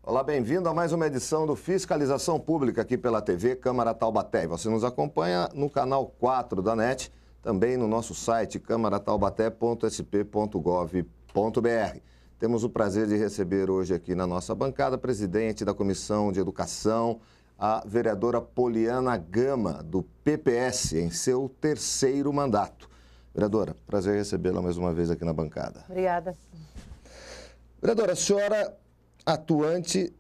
Olá, bem-vindo a mais uma edição do Fiscalização Pública aqui pela TV Câmara Taubaté. Você nos acompanha no canal 4 da NET, também no nosso site câmarataubaté.sp.gov.br. Temos o prazer de receber hoje aqui na nossa bancada a presidente da Comissão de Educação, a vereadora Poliana Gama, do PPS, em seu terceiro mandato. Vereadora, prazer recebê-la mais uma vez aqui na bancada. Obrigada. Vereadora, a senhora atuante,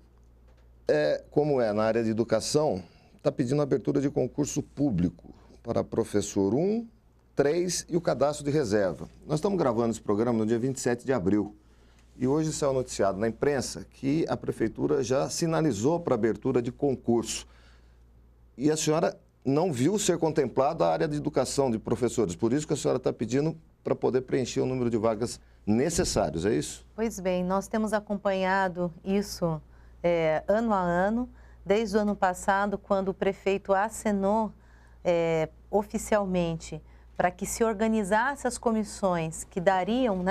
como na área de educação, está pedindo abertura de concurso público para professor 1, 3 e o cadastro de reserva. Nós estamos gravando esse programa no dia 27 de abril e hoje saiu noticiado na imprensa que a prefeitura já sinalizou para abertura de concurso. E a senhora não viu ser contemplada a área de educação de professores, por isso que a senhora está pedindo para poder preencher o número de vagas necessários, é isso? Pois bem, nós temos acompanhado isso ano a ano, desde o ano passado, quando o prefeito acenou oficialmente para que se organizasse as comissões que dariam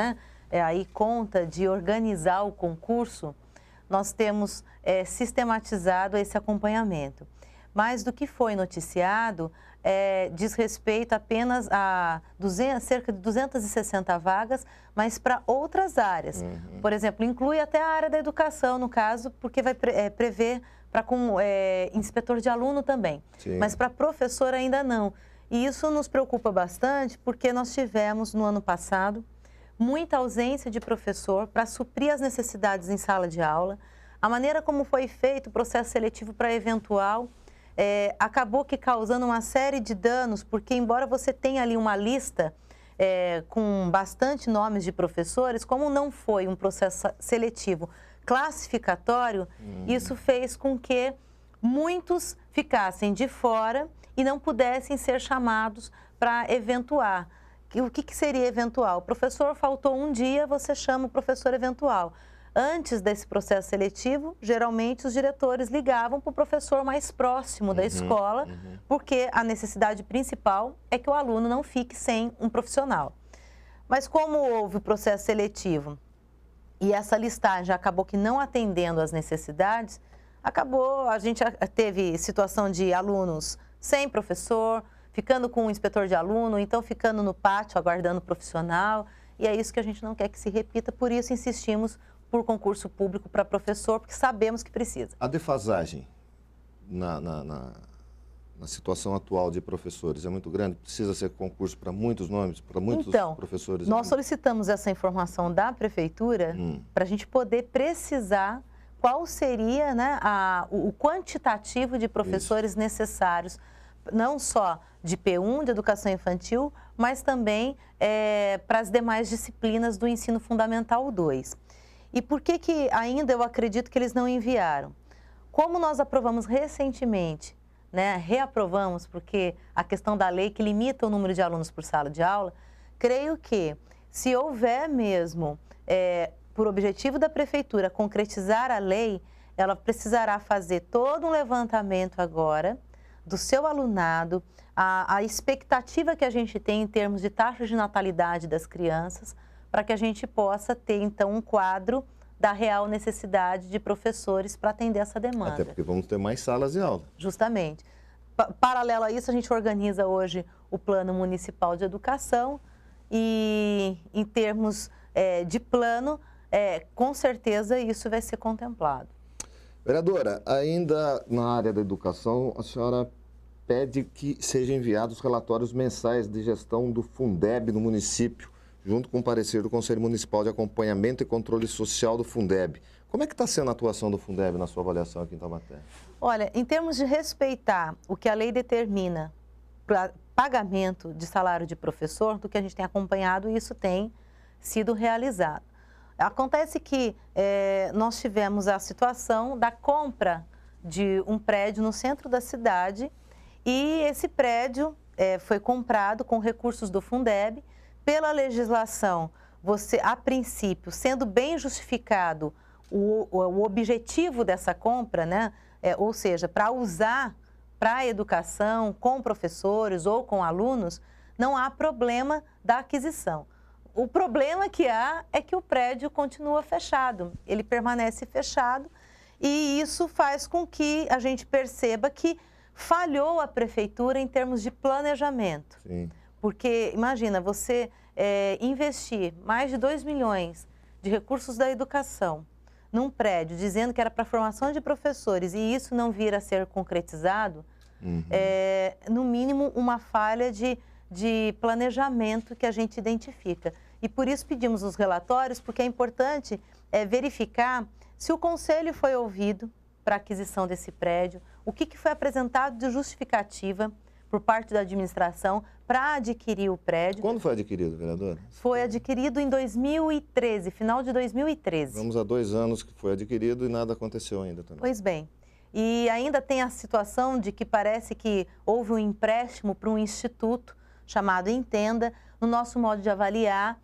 aí conta de organizar o concurso, nós temos sistematizado esse acompanhamento. Mas do que foi noticiado, diz respeito apenas a cerca de 260 vagas, mas para outras áreas. Uhum. Por exemplo, inclui até a área da educação, no caso, porque vai prever para inspetor de aluno também. Sim. Mas para professor ainda não. E isso nos preocupa bastante, porque nós tivemos, no ano passado, muita ausência de professor para suprir as necessidades em sala de aula. A maneira como foi feito o processo seletivo para eventual acabou que causando uma série de danos, porque embora você tenha ali uma lista com bastante nomes de professores, como não foi um processo seletivo classificatório, isso fez com que muitos ficassem de fora e não pudessem ser chamados para eventuar. O que seria eventual? O professor faltou um dia, você chama o professor eventual. Antes desse processo seletivo, geralmente os diretores ligavam para o professor mais próximo da escola, porque a necessidade principal é que o aluno não fique sem um profissional. Mas como houve o processo seletivo e essa listagem acabou que não atendendo às necessidades, a gente teve situação de alunos sem professor, ficando com o inspetor de aluno, então ficando no pátio aguardando o profissional, e é isso que a gente não quer que se repita, por isso insistimos por concurso público para professor, porque sabemos que precisa. A defasagem na situação atual de professores é muito grande? Precisa ser concurso para muitos nomes, para muitos professores? Nós solicitamos essa informação da prefeitura para a gente poder precisar qual seria o quantitativo de professores necessários, não só de P1, de educação infantil, mas também para as demais disciplinas do ensino fundamental 2. E por que ainda eu acredito que eles não enviaram? Como nós aprovamos recentemente, reaprovamos, porque a questão da lei que limita o número de alunos por sala de aula, creio que se houver mesmo, por objetivo da prefeitura, concretizar a lei, ela precisará fazer todo um levantamento agora do seu alunado, a expectativa que a gente tem em termos de taxa de natalidade das crianças, para que a gente possa ter, então, um quadro da real necessidade de professores para atender essa demanda. Até porque vamos ter mais salas de aula. Justamente. Paralelo a isso, a gente organiza hoje o Plano Municipal de Educação e, em termos de plano, com certeza isso vai ser contemplado. Vereadora, ainda na área da educação, a senhora pede que sejam enviados relatórios mensais de gestão do Fundeb no município, junto com o parecer do Conselho Municipal de Acompanhamento e Controle Social do Fundeb. Como é que está sendo a atuação do Fundeb na sua avaliação aqui em Taubaté? Olha, em termos de respeitar o que a lei determina para pagamento de salário de professor, do que a gente tem acompanhado, isso tem sido realizado. Acontece que nós tivemos a situação da compra de um prédio no centro da cidade e esse prédio foi comprado com recursos do Fundeb. Pela legislação, você, a princípio, sendo bem justificado o objetivo dessa compra, ou seja, para usar para a educação com professores ou com alunos, não há problema da aquisição. O problema que há é que o prédio continua fechado, ele permanece fechado e isso faz com que a gente perceba que falhou a prefeitura em termos de planejamento. Sim. Porque, imagina, você investir mais de 2 milhões de recursos da educação num prédio, dizendo que era para formação de professores e isso não vir a ser concretizado, no mínimo uma falha de planejamento que a gente identifica. E por isso pedimos os relatórios, porque é importante verificar se o conselho foi ouvido para a aquisição desse prédio, o que foi apresentado de justificativa por parte da administração para adquirir o prédio. Quando foi adquirido, vereadora? Foi adquirido em 2013, final de 2013. Vamos há 2 anos que foi adquirido e nada aconteceu ainda também. Pois bem. E ainda tem a situação de que parece que houve um empréstimo para um instituto chamado Entenda. No nosso modo de avaliar,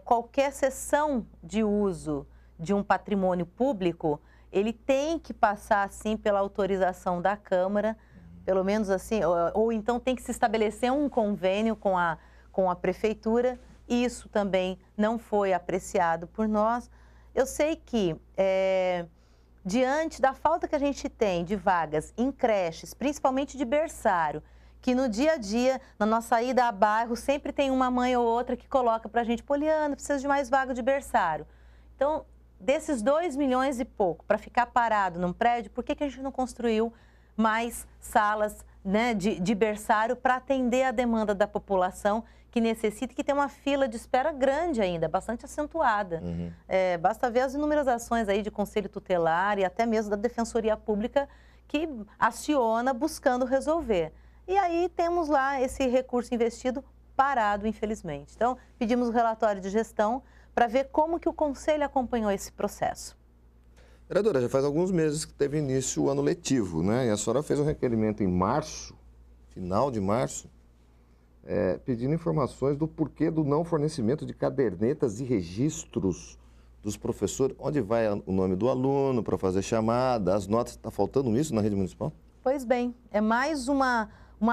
qualquer cessão de uso de um patrimônio público, ele tem que passar, assim, pela autorização da Câmara, pelo menos assim, ou então tem que se estabelecer um convênio com a Prefeitura. Isso também não foi apreciado por nós. Eu sei que, diante da falta que a gente tem de vagas em creches, principalmente de berçário, que no dia a dia, na nossa ida a bairro, sempre tem uma mãe ou outra que coloca para a gente: Poliana, precisa de mais vaga de berçário. Então, desses 2 milhões e pouco para ficar parado num prédio, por que a gente não construiu mais salas, né, de berçário para atender a demanda da população que necessita e que tem uma fila de espera grande ainda, bastante acentuada. Basta ver as inúmeras ações aí de conselho tutelar e até mesmo da Defensoria Pública que aciona buscando resolver. E aí temos lá esse recurso investido parado, infelizmente. Então, pedimos o relatório de gestão para ver como que o Conselho acompanhou esse processo. Vereadora, já faz alguns meses que teve início o ano letivo, né? E a senhora fez um requerimento em março, final de março, pedindo informações do porquê do não fornecimento de cadernetas e registros dos professores. Onde vai o nome do aluno para fazer chamada, as notas. Está faltando isso na rede municipal? Pois bem, é mais uma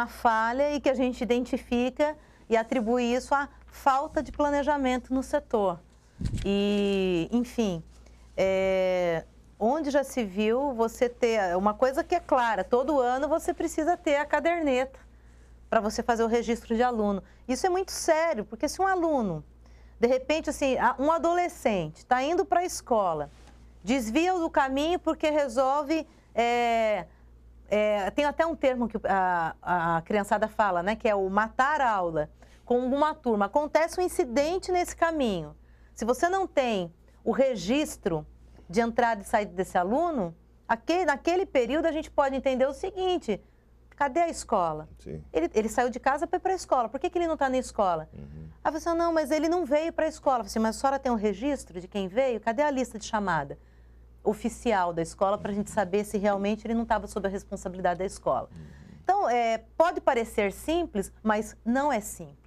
falha e que a gente identifica e atribui isso à falta de planejamento no setor. E, enfim, onde já se viu você ter uma coisa que é clara: todo ano você precisa ter a caderneta para você fazer o registro de aluno. Isso é muito sério, porque se um aluno, de repente, assim, um adolescente está indo para a escola, desvia do caminho porque resolve... tem até um termo que a criançada fala, né, que é o matar a aula com uma turma. Acontece um incidente nesse caminho. Se você não tem o registro de entrada e saída desse aluno, naquele período a gente pode entender o seguinte: cadê a escola? Sim. Ele saiu de casa para ir para a escola. Por que ele não está na escola? Aí você, não, mas ele não veio para a escola. Você, mas a senhora tem um registro de quem veio? Cadê a lista de chamada oficial da escola para a gente saber se realmente ele não estava sob a responsabilidade da escola? Então, pode parecer simples, mas não é simples.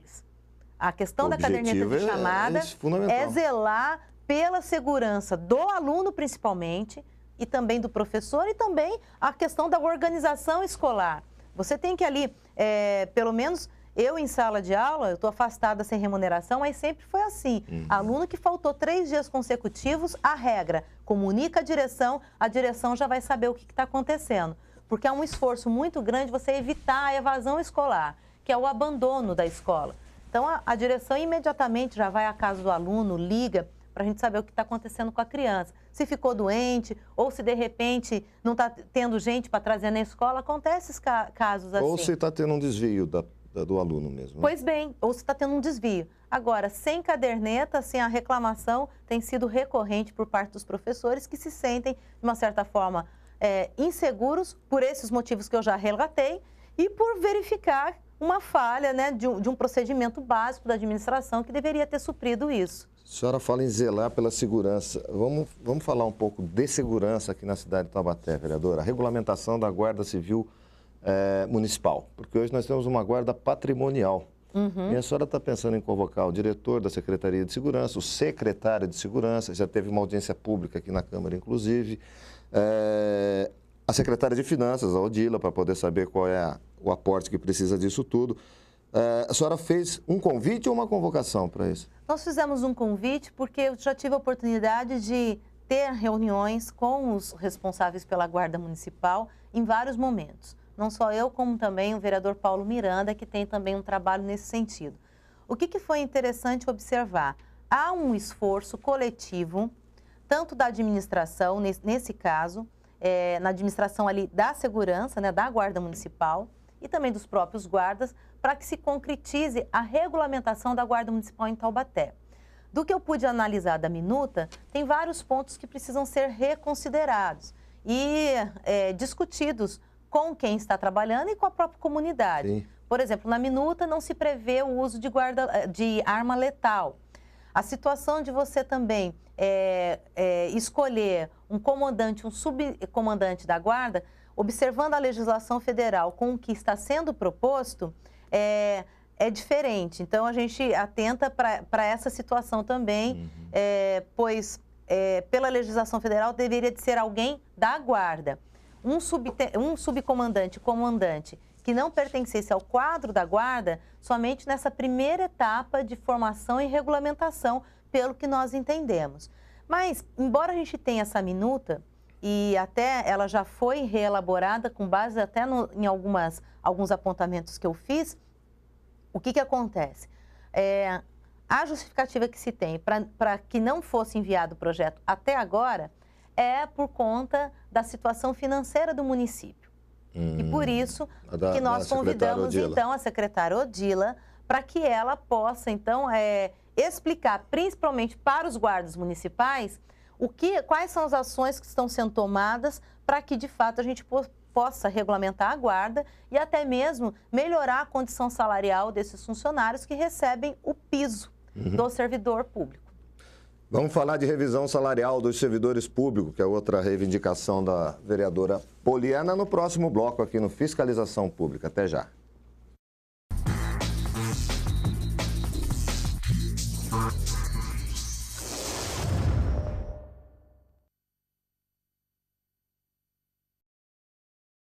A questão da caderneta de chamada é zelar pela segurança do aluno, principalmente, e também do professor, e também a questão da organização escolar. Você tem que ali, pelo menos eu em sala de aula, eu estou afastada sem remuneração, mas sempre foi assim. Aluno que faltou 3 dias consecutivos, a regra, comunica a direção já vai saber o que está acontecendo. Porque é um esforço muito grande você evitar a evasão escolar, que é o abandono da escola. Então, a direção imediatamente já vai à casa do aluno, liga, para a gente saber o que está acontecendo com a criança. Se ficou doente, ou se de repente não está tendo gente para trazer na escola, acontece esses casos assim. Ou se está tendo um desvio do aluno mesmo. Né? Pois bem, ou se está tendo um desvio. Agora, sem caderneta, assim, a reclamação tem sido recorrente por parte dos professores que se sentem, de uma certa forma, inseguros por esses motivos que eu já relatei e por verificar uma falha, né, de um procedimento básico da administração que deveria ter suprido isso. A senhora fala em zelar pela segurança. Vamos falar um pouco de segurança aqui na cidade de Taubaté, vereadora. A regulamentação da Guarda Civil Municipal, porque hoje nós temos uma guarda patrimonial. E a senhora está pensando em convocar o diretor da Secretaria de Segurança, o secretário de Segurança, já teve uma audiência pública aqui na Câmara, inclusive, a secretária de Finanças, a Odila, para poder saber qual é o aporte que precisa disso tudo. A senhora fez um convite ou uma convocação para isso? Nós fizemos um convite porque eu já tive a oportunidade de ter reuniões com os responsáveis pela Guarda Municipal em vários momentos. Não só eu, como também o vereador Paulo Miranda, que tem também um trabalho nesse sentido. O que foi interessante observar? Há um esforço coletivo, tanto da administração, nesse caso, na administração ali da segurança, né, da Guarda Municipal, e também dos próprios guardas, para que se concretize a regulamentação da Guarda Municipal em Taubaté. Do que eu pude analisar da minuta, tem vários pontos que precisam ser reconsiderados e discutidos com quem está trabalhando e com a própria comunidade. Sim. Por exemplo, na minuta não se prevê o uso de arma letal. A situação de você também escolher um comandante, um subcomandante da guarda, observando a legislação federal com o que está sendo proposto, é diferente. Então, a gente atenta para essa situação também, pois pela legislação federal deveria de ser alguém da guarda. Um subcomandante, comandante, que não pertencesse ao quadro da guarda, somente nessa primeira etapa de formação e regulamentação, pelo que nós entendemos. Mas, embora a gente tenha essa minuta, e até ela já foi reelaborada com base até em alguns apontamentos que eu fiz, o que acontece? A justificativa que se tem para que não fosse enviado o projeto até agora é por conta da situação financeira do município. E por isso que nós convidamos, então, a secretária Odila para que ela possa, então, explicar, principalmente para os guardas municipais, quais são as ações que estão sendo tomadas para que, de fato, a gente possa regulamentar a guarda e até mesmo melhorar a condição salarial desses funcionários que recebem o piso do servidor público. Vamos falar de revisão salarial dos servidores públicos, que é outra reivindicação da vereadora Poliana, no próximo bloco aqui no Fiscalização Pública. Até já.